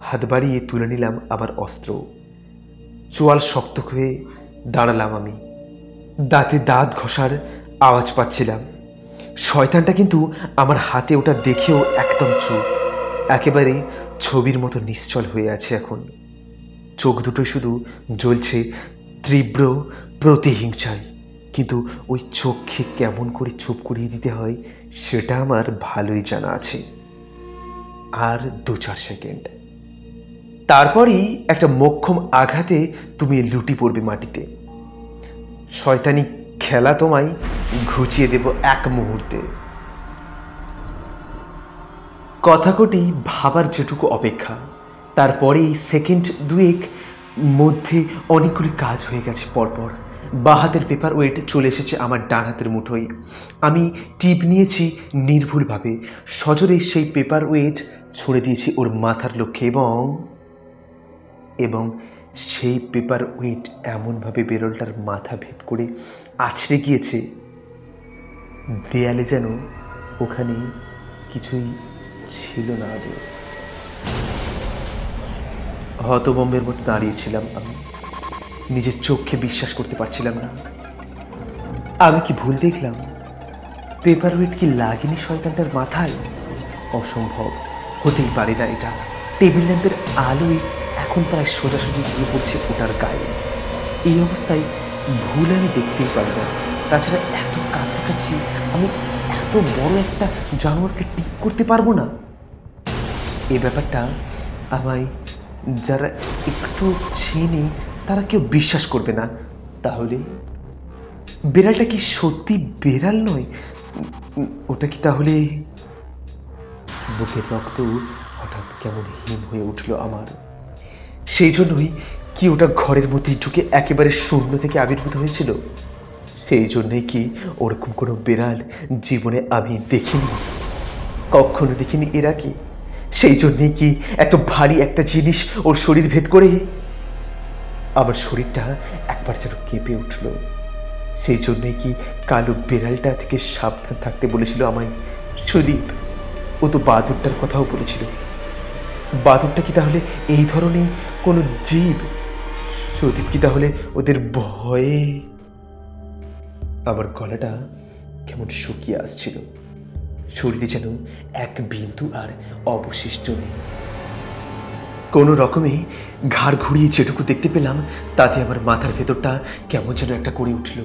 হাত বাড়িয়ে তুলে নিলাম আমার অস্ত্র। চোয়াল শক্ত হয়ে দাঁড়ালাম আমি। দাঁতে দাঁত ঘষার আওয়াজ পাচ্ছিলাম। শয়তানটা কিন্তু আমার হাতে ওটা দেখেও একদম চুপ, একেবারে ছবির মতো নিশ্চল হয়ে আছে এখন। চোখ দুটোই শুধু জ্বলছে তীব্র প্রতিহিংসায়, কিন্তু ওই চোখকে কেমন করে চুপ করিয়ে দিতে হয় সেটা আমার ভালোই জানা আছে। আর 2-4 সেকেন্ড, তারপরই একটা মোক্ষম আঘাতে তুমি লুটি পড়বে মাটিতে। শয়তানি খেলা তোমায় ঘুচিয়ে দেব এক মুহূর্তে। কথাকটি ভাবার যেটুকু অপেক্ষা, তারপরেই সেকেন্ড দুয়েক মধ্যে অনেকগুলি কাজ হয়ে গেছে পরপর। বাঁ হাতের পেপার ওয়েট চলে এসেছে আমার ডান হাতের মুঠোয়। আমি টিপ নিয়েছি নির্ভুলভাবে, সজোরে সেই পেপার ওয়েট ছুঁড়ে দিয়েছি ওর মাথার লক্ষ্যে এবং সেই পেপার ওয়েট এমনভাবে বেরলটার মাথা ভেদ করে আছড়ে গিয়েছে দেয়ালে, যেন ওখানে কিছুই ছিল না আগে। হতভম্বের মতো দাঁড়িয়েছিলাম আমি, নিজের চোখকে বিশ্বাস করতে পারছিলাম না। আমি কি ভুল দেখলাম? পেপার ওয়েট কি লাগেনি শয়তানটার মাথায়? অসম্ভব, হতেই পারে না এটা। টেবিল ল্যাম্পের আলোয় এখন প্রায় সোজাসুজি গিয়ে পড়ছে ওটার গায়ে। এই অবস্থায় ভুল আমি দেখতেই পারি না। তাছাড়া এত কাছাকাছি আমি এত বড় একটা জানোয়ারকে টিপ করতে পারবো না। এই ব্যাপারটা আমায় যারা একটু চেনে তারা কেউ বিশ্বাস করবে না। তাহলে বেড়ালটা কি সত্যি বেড়াল নয়? ওটা কি তাহলে? বুকের রক্ত হঠাৎ কেমন হিম হয়ে উঠল আমার। সেই জন্যই কি ওটা ঘরের মধ্যে ঢুকে একেবারে শূন্য থেকে আবির্ভূত হয়েছিল? সেই জন্যই কি ওরকম কোনো বেড়াল জীবনে আমি দেখিনি, কখনো দেখিনি এর আগে? সেই জন্যই কি এত ভারী একটা জিনিস ওর শরীর ভেদ করে আমার শরীরটা একবার যেন কেঁপে উঠল? সেই জন্যই কি কালো বেড়ালটা থেকে সাবধান থাকতে বলেছিল আমায় সুদীপ? ও তো বাদুরটার কথাও বলেছিল। বাদুরটা কি তাহলে এই ধরনের কোনো জীব? সুদীপ কি তাহলে ওদের ভয়ে? আমার গলাটা কেমন শুকিয়ে আসছিল, শরীরে যেন এক বিন্দু আর অবশিষ্ট নেই। কোনো রকমে ঘাড় ঘুরিয়ে যেটুকু দেখতে পেলাম তাতে আমার মাথার ভেতরটা কেমন যেন একটা করে উঠল।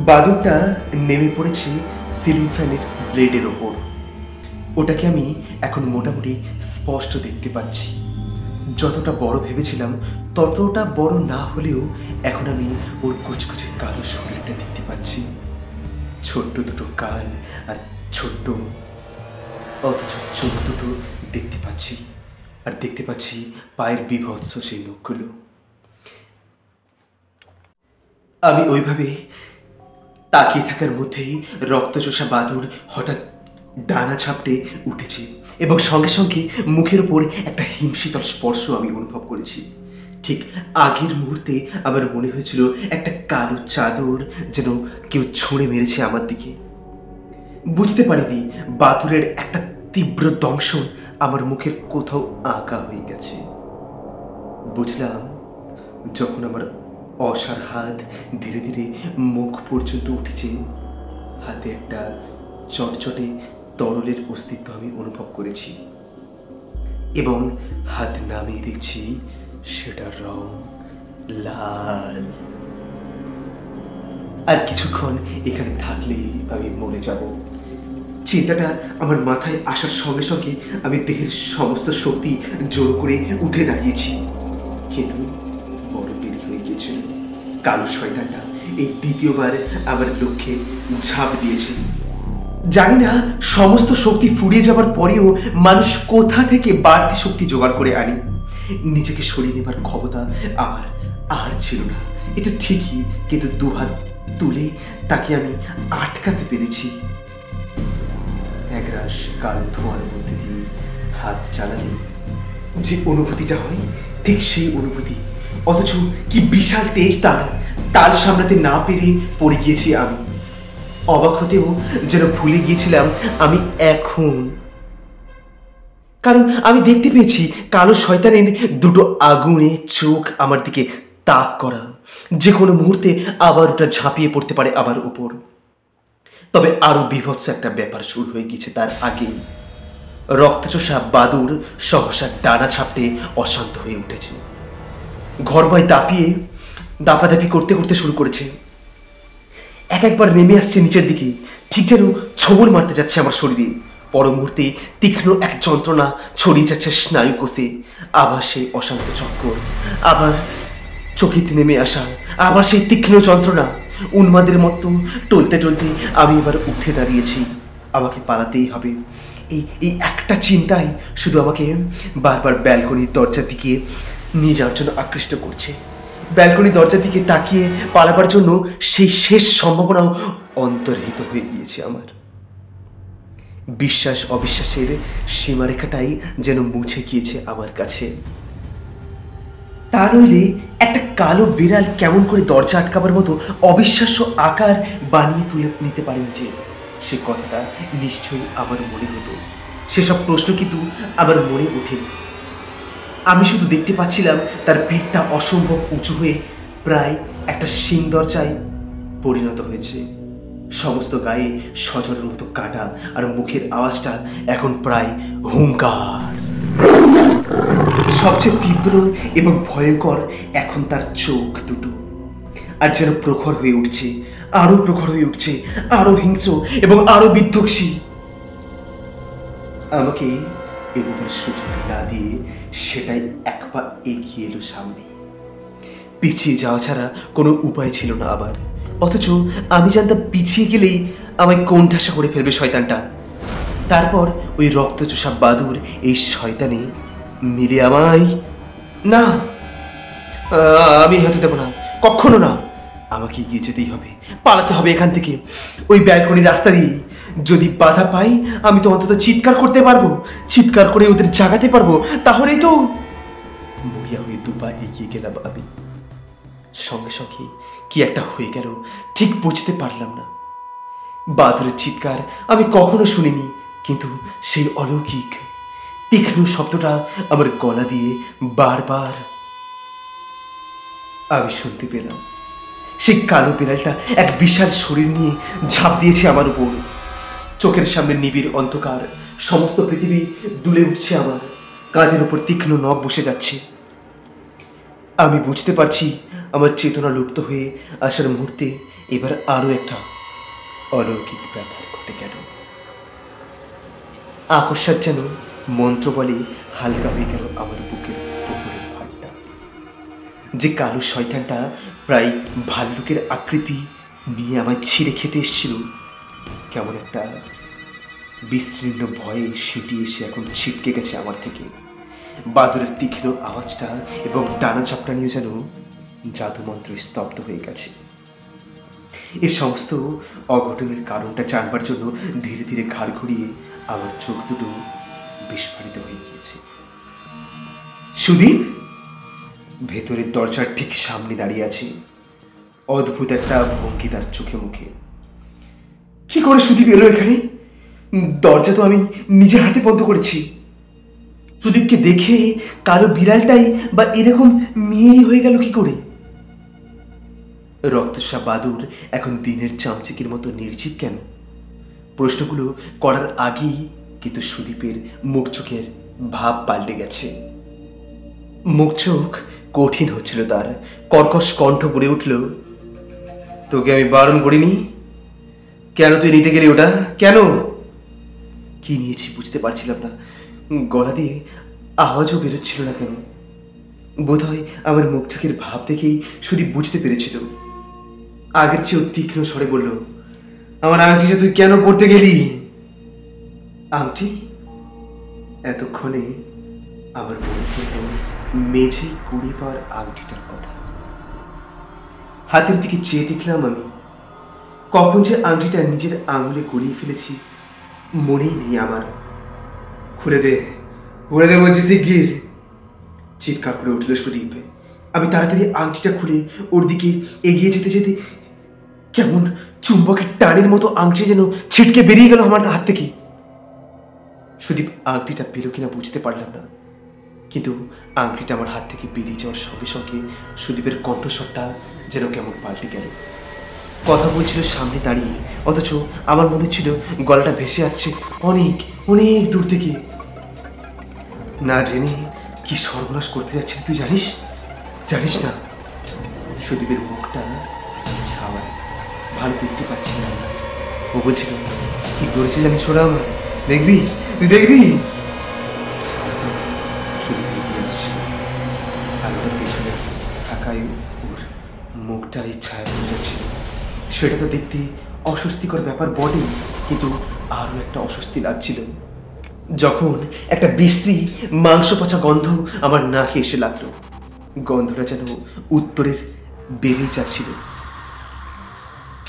বাদুরটা নেমে পড়েছে সিলিং ফ্যানের ব্লেডের ওপর। ওটাকে আমি এখন মোটামুটি স্পষ্ট দেখতে পাচ্ছি। যতটা বড় ভেবেছিলাম ততটা বড় না হলেও এখন আমি ওর কুচকুচে কালো শরীরটা দেখতে পাচ্ছি। ছোট্ট দুটো কান আর ছোট্ট অথচ চোখ দুটো দেখতে পাচ্ছি, আর দেখতে পাচ্ছি পায়ের বিভৎস সেই নখগুলো। আমি ওইভাবে তাকিয়ে থাকার মধ্যেই রক্তচোষা বাদুর হঠাৎ ডানা ঝাপটে উঠেছে এবং সঙ্গে সঙ্গে মুখের উপর একটা হিমশীতল স্পর্শ আমি অনুভব করেছি। ঠিক আগের মুহূর্তে আমার মনে হয়েছিল একটা কালো চাদর যেন কেউ ছুঁড়ে মেরেছে আমার দিকে। বুঝতে পারিনি বাদুরের একটা তীব্র দংশন আমার মুখের কোথাও আঁকা হয়ে গেছে। বুঝলাম যখন আমার অসার হাত ধীরে ধীরে মুখ পর্যন্ত উঠেছে, হাতে একটা চটচটে তরলের অস্তিত্ব আমি অনুভব করেছি এবং হাত নামিয়ে দেখছি সেটার রং লাল। আর কিছুক্ষণ এখানে থাকলে আমি মরে যাব। চিন্তাটা আমার মাথায় আসার সঙ্গে সঙ্গে আমি দেহের সমস্ত শক্তি জোর করে উঠে দাঁড়িয়েছি, কিন্তু বড় দেরি হয়ে গিয়েছিল। কালো শয়তানটা এই দ্বিতীয়বার আমার লক্ষ্যে ঝাঁপ দিয়েছে। জানি না সমস্ত শক্তি ফুরিয়ে যাবার পরেও মানুষ কোথা থেকে বাড়তি শক্তি জোগাড় করে আনে। নিজেকে সরিয়ে নেবার ক্ষমতা আমার আর ছিল না, এটা ঠিকই, কিন্তু দুহাত তুলে তাকে আমি আটকাতে পেরেছি। একরাশ কালো ধোঁয়ার মধ্যে দিয়ে হাত চালালে যে অনুভূতিটা হয় ঠিক সেই অনুভূতি, অথচ কি বিশাল তেজ তার সামলাতে না পেরে পড়ে গিয়েছি আমি। অবাক হতেও যেন ভুলে গিয়েছিলাম আমি এখন, কারণ আমি দেখতে পেয়েছি কালো শয়তানের দুটো আগুনে চোখ আমার দিকে তাক করা। যে কোনো মুহূর্তে আবার ওটা ঝাঁপিয়ে পড়তে পারে আমার উপর। তবে আরো বিভৎস একটা ব্যাপার শুরু হয়ে গেছে তার আগে। রক্তচোষা বাদুর সহসা ডানা ছাপটে অশান্ত হয়ে উঠেছে। ঘরময় দাপাদাপি করতে করতে শুরু করেছে। একবার নেমে আসছে নিচের দিকে, ঠিক যেন ছোবল মারতে যাচ্ছে আমার শরীরে। পর মুহূর্তে তীক্ষ্ণ এক যন্ত্রণা ছড়িয়ে যাচ্ছে স্নায়ু কোষে। আবার সেই অশান্ত চক্কর, আবার চকিতে নেমে আসা, আবার সেই তীক্ষ্ণ যন্ত্রণা। উন্মাদের মতো টলতে টলতে আমি এবার উঠে দাঁড়িয়েছি। আমাকে পালাতেই হবে। এই একটা চিন্তাই শুধু আমাকে বারবার ব্যালকনির দরজার দিকে নিয়ে যাওয়ার জন্য আকৃষ্ট করছে। ব্যালকনি দরজার দিকে তাকিয়ে পালাবার জন্য সেই শেষ সম্ভাবনাও অন্তর্হিত হয়ে গিয়েছে আমার। বিশ্বাস অবিশ্বাসের সীমারেখাটাই যেন মুছে গিয়েছে আমার কাছে। তা নইলে একটা কালো বিড়াল কেমন করে দরজা আটকাবার মতো অবিশ্বাস্য আকার বানিয়ে তুলে নিতে পারে যে, সে কথাটা নিশ্চয়ই আমার মনে হতো। সেসব প্রশ্ন কিন্তু আমার মনে ওঠেনি। আমি শুধু দেখতে পাচ্ছিলাম তার পিঠটা অসম্ভব উঁচু হয়ে প্রায় একটা সিং দরজায় পরিণত হয়েছে। সমস্ত গায়ে সজলের মতো কাটা, আর মুখের আওয়াজটা এখন প্রায় হুঙ্কার। সবচেয়ে তীব্র এবং ভয়ঙ্কর এখন তার চোখ দুটো, আর যেন প্রখর হয়ে উঠছে, আরো প্রখর হয়ে উঠছে, আরো হিংস্র এবং আরো বিধ্বংসী। আমাকে এগুলোর সুযোগ না দিয়ে সেটাই এক পা এগিয়ে এলো সামনে। পিছিয়ে যাওয়া ছাড়া কোনো উপায় ছিল না আবার। অথচ আমি জানতাম পিছিয়ে গেলেই আমায় কোণঠাসা করে ফেলবে শয়তানটা। তারপর ওই রক্তচোষা বাদুর এই শয়তানে মিলে আমায়, না, আমি হতে দেব না, কখনো না। আমাকে এগিয়ে যেতেই হবে, পালাতে হবে এখান থেকে, ওই ব্যালকনির রাস্তা দিয়ে। যদি বাধা পাই আমি তো অন্তত চিৎকার করতে পারবো, চিৎকার করে ওদের জাগাতে পারবো। তাহলেই তো। মরিয়া হয়ে দুপা এগিয়ে গেলাম আমি। সঙ্গে সঙ্গে কি একটা হয়ে গেল, ঠিক বুঝতে পারলাম না। বাদুরের চিৎকার আমি কখনো শুনিনি, কিন্তু সেই অলৌকিক তীক্ষ্ণ শব্দটা আমার গলা দিয়ে বারবার আমি শুনতে পেলাম। সেই কালো বিড়ালটা এক বিশাল শরীর নিয়ে ঝাঁপ দিয়েছে আমার উপর। চোখের সামনে নিবিড় অন্ধকার, সমস্ত পৃথিবী দুলে উঠছে আমার। কাঁধের উপর তীক্ষ্ণ নখ বসে যাচ্ছে। আমি বুঝতে পারছি আমার চেতনা লুপ্ত হয়ে আসার মুহূর্তে এবার আরো একটা অলৌকিক ব্যাপার ঘটে গেল। আকস্মাৎ যেন মন্ত্র বলে হালকা হয়ে গেল আমার বুকের উপরের ভারটা। যে কালো শয়তানটা প্রায় ভাল্লুকের আকৃতি নিয়ে আমায় ছিঁড়ে খেতে এসেছিল, কেমন একটা বিস্তীর্ণ ভয়ে সেটি এসে এখন ছিটকে গেছে আমার থেকে। বাদুরের তীক্ষ্ণ আওয়াজটা এবং ডানা চাপটা নিয়ে যেন জাদুমন্ত্র স্তব্ধ হয়ে গেছে। এ সমস্ত অঘটনের কারণটা জানবার জন্য ধীরে ধীরে ঘাড় ঘুরিয়ে আমার চোখ দুটো বিস্ফারিত হয়ে গিয়েছে। সুদীপ ভেতরের দরজার ঠিক সামনে দাঁড়িয়ে আছে, অদ্ভুত একটা ভঙ্গি তার চোখে মুখে। কি করে সুদীপ এলো এখানে? দরজা তো আমি নিজে হাতে বন্ধ করেছি। সুদীপকে দেখে কালো বিড়ালটাই বা এরকম মেয়েই হয়ে গেল কি করে? রক্তসা বাদুর এখন দিনের চামচিকির মতো নির্জীব কেন? প্রশ্নগুলো করার আগেই কিন্তু সুদীপের মুখ চোখের ভাব পাল্টে গেছে। মুখ চোখ কঠিন হচ্ছিল তার। কর্কশ কণ্ঠ বলে উঠল, তোকে আমি বারণ করিনি? কেন তুই নিতে গেলি ওটা? কেন? কি নিয়েছি বুঝতে পারছিলাম না। গলা দিয়ে আওয়াজও বেরোচ্ছিল না কেন। বোধহয় আমার মুখ চোখের ভাব দেখেই সুদীপ বুঝতে পেরেছিল। আগের চেয়েও তীক্ষ্ণ স্বরে বলল, আমার আংটিটা তুই কেন পড়তে গেলি? আংটি? এতক্ষণে আমার মনে পড়ল মেঝে কুড়িয়ে পাওয়ার আংটিটার কথা। হাতের দিকে চেয়ে দেখলাম আমি। কখন যে আংটিটা নিজের আঙুলে গড়িয়ে ফেলেছি মনেই নেই আমার। খুলে দে, খুলে দে বলছি শিগগির, চিৎকার করে উঠল সুদীপ। আমি তাড়াতাড়ি আংটিটা খুলে ওর দিকে এগিয়ে যেতে যেতে কেমন চুম্বকের টানের মতো আংটি যেন ছিটকে বেরিয়ে গেল আমার হাত থেকে। সুদীপ আংটিটা পেল কিনা বুঝতে পারলাম না, কিন্তু আংটিটা আমার হাত থেকে বেরিয়ে যাওয়ার সঙ্গে সঙ্গে সুদীপের কণ্ঠস্বরটা যেন কেমন পাল্টে গেল। কথা বলছিল সামনে দাঁড়িয়ে, অথচ আমার মনে ছিল গলাটা ভেসে আসছে অনেক অনেক দূর থেকে। না জেনে কি সর্বনাশ করতে যাচ্ছিলি তুই জানিস? জানিস না? সুদীপের মুখটা ছাওয়া, ভালো দেখতে পাচ্ছি না। ও বলছিল, কি করেছে জানিস ওরা আমার? দেখবি, তুই দেখবি। সুদীপ এগিয়ে আসছে, আলোটার পেছনে থাকায় ওর মুখটা এই ছায়া হয়ে যাচ্ছে। সেটা তো দেখতে অস্বস্তিকর ব্যাপার বটে, কিন্তু আরও একটা অস্বস্তি লাগছিল যখন একটা বিশ্রী মাংস পচা গন্ধ আমার নাকে এসে লাগলো। গন্ধটা যেন উত্তরের বেরিয়ে যাচ্ছিল।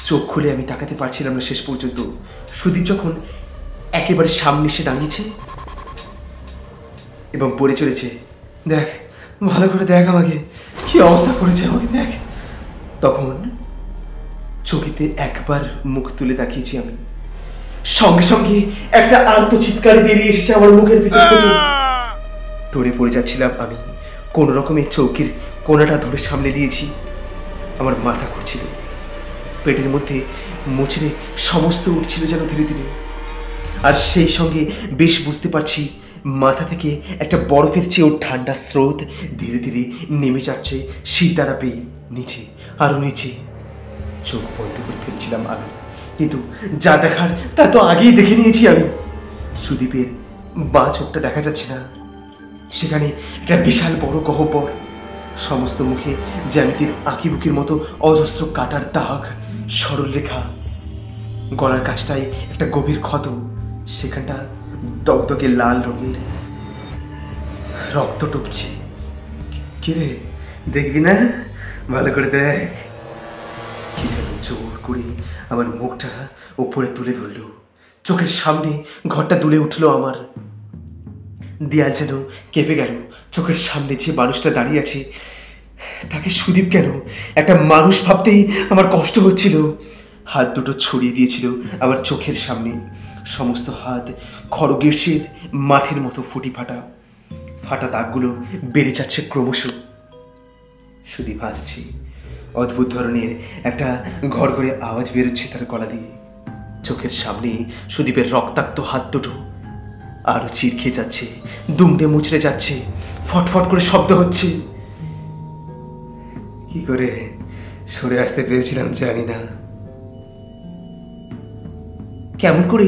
চোখ খুলে আমি তাকাতে পারছিলাম না শেষ পর্যন্ত। সুদীপ যখন একেবারে সামনে এসে দাঁড়িয়েছে এবং পড়ে চলেছে, দেখ ভালো করে দেখ আমাকে, কি অবস্থা করেছে আমাকে দেখ, তখন চোখেতে একবার মুখ তুলে তাকিয়েছি আমি। সঙ্গে সঙ্গে একটা আর্তচিৎকার বেরিয়ে এসেছে আমার মুখের ভিতর থেকে। ধরে পড়ে যাচ্ছিলাম আমি। কোন রকমের চৌকির কোনাটা ধরে সামনে দিয়েছি। আমার মাথা ঘুরছিল, পেটের মধ্যে মুচড়ে সমস্ত উঠছিল যেন ধীরে ধীরে। আর সেই সঙ্গে বেশ বুঝতে পারছি মাথা থেকে একটা বরফের চেয়েও ঠান্ডা স্রোত ধীরে ধীরে নেমে যাচ্ছে সিদ্ধারা পেয়ে নিচে, আরো নিচে। চোখ বন্ধ করে ফেলছিলাম আমি, কিন্তু যা দেখার তা তো আগেই দেখে নিয়েছি আমি। সুদীপের বাঁ চোখটা দেখা যাচ্ছে না, সেখানে একটা বিশাল বড় গহ্বর, সমস্ত মুখে জ্যামিতির আঁকিবুকির মতো অজস্র কাটার দাগ, সরল রেখা। গলার কাছটায় একটা গভীর ক্ষত, সেখানটা দগদগে লাল রঙের, রক্ত টুকছে। কিরে দেখবি না, ভালো করে দেখ। কি যেন জোর করে আমার মুখটা ওপরে তুলে ধরলো, চোখের সামনে ঘরটা দুলে উঠলো আমার। দেয়াল যেন কেঁপে গেল। চোখের সামনে যে মানুষটা দাঁড়িয়ে আছে তাকে সুদীপ কেন, একটা মানুষ ভাবতেই আমার কষ্ট হচ্ছিল। হাত দুটো ছড়িয়ে দিয়েছিল আমার চোখের সামনে, সমস্ত হাত খড়গেশের মাঠের মতো ফুটি ফাটা, ফাটা দাগগুলো বেড়ে যাচ্ছে ক্রমশ। সুদীপ হাসছে, অদ্ভুত ধরনের একটা ঘড়ঘড়ে আওয়াজ বেরোচ্ছে তার গলা দিয়ে। চোখের সামনে সুদীপের রক্তাক্ত হাত দুটো আরো চিরখে যাচ্ছে, দুমড়ে মুচড়ে যাচ্ছে, ফটফট করে শব্দ হচ্ছে। কি করে সরে আসতে পেরেছিলাম জানি না, কেমন করে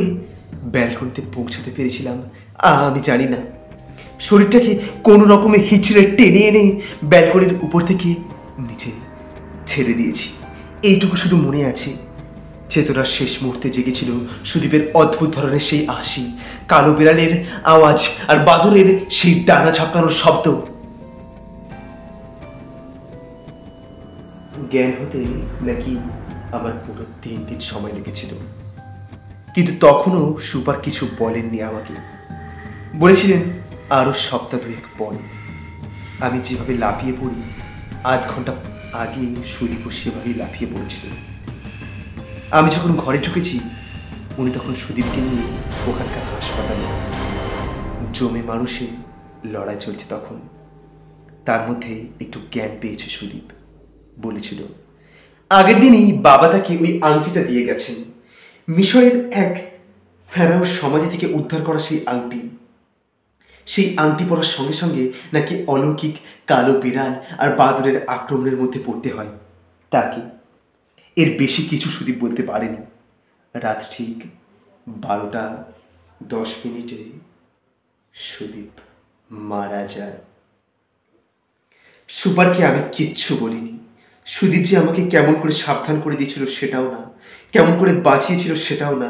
ব্যালকনিতে পৌঁছাতে পেরেছিলাম আমি জানি না। শরীরটাকে কোনো রকমে হিচড়ে টেনে এনে ব্যালকনির উপর থেকে নিচে ছেড়ে দিয়েছি, এইটুকু শুধু মনে আছে। চেতনার শেষ মুহূর্তে জেগেছিল সুদীপের অদ্ভুত ধরনের সেই হাসি, কালো বিড়ালের আওয়াজ আর বাদুড়ের সেই ডানা ঝাপকানোর শব্দ। জ্ঞান হতে নাকি আমার পুরো 3 দিন সময় লেগেছিল, কিন্তু তখনও সুপার কিছু বলেননি আমাকে। বলেছিলেন আরো সপ্তাহ 2 পর। আমি যেভাবে লাফিয়ে পড়ি, আধ ঘন্টা আগে সুদীপও সেভাবেই লাফিয়ে পড়েছিল। আমি যখন ঘরে ঢুকেছি, উনি তখন সুদীপকে নিয়ে ওখানকার হাসপাতালে। জমে মানুষে লড়াই চলছে তখন। তার মধ্যে একটু জ্ঞান পেয়েছে সুদীপ। বলেছিল আগের দিনই বাবা তাকে ওই আংটিটা দিয়ে গেছেন, মিশরের এক ফেরাও সমাধি থেকে উদ্ধার করা সেই আংটি। সেই আংটি পরার সঙ্গে সঙ্গে নাকি অলৌকিক কালো বিড়াল আর বাদুড়ের আক্রমণের মধ্যে পড়তে হয় তাকে। এর বেশি কিছু সুদীপ বলতে পারেনি। রাত ঠিক 12:10 সুদীপ মারা যায়। সুপারকে আমি কিচ্ছু বলিনি। সুদীপ যে আমাকে কেমন করে সাবধান করে দিয়েছিল সেটাও না, কেমন করে বাঁচিয়েছিল সেটাও না।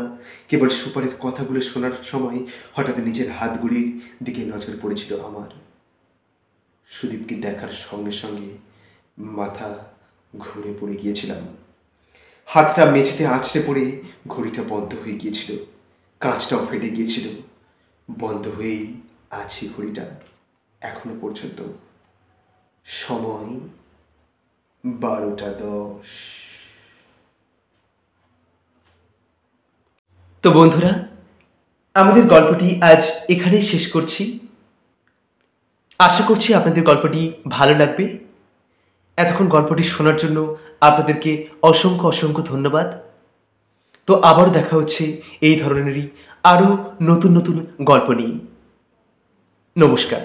কেবল সুপারের কথাগুলো শোনার সময় হঠাৎ নিজের হাতগুলির দিকে নজর পড়েছিল আমার। সুদীপকে দেখার সঙ্গে সঙ্গে মাথা ঘুরে পড়ে গিয়েছিলাম। হাতটা মেঝেতে আছড়ে পড়ে ঘড়িটা বন্ধ হয়ে গিয়েছিল, কাঁচটাও ফেটে গিয়েছিল। বন্ধ হয়েই আছে ঘড়িটা এখনো পর্যন্ত। সময় 12:10। তো বন্ধুরা, আমাদের গল্পটি আজ এখানেই শেষ করছি। আশা করছি আপনাদের গল্পটি ভালো লাগবে। এতক্ষণ গল্পটি শোনার জন্য আপনাদেরকে অসংখ্য অসংখ্য ধন্যবাদ। তো আবারও দেখা হচ্ছে এই ধরনেরই আরও নতুন নতুন গল্প নিয়ে। নমস্কার।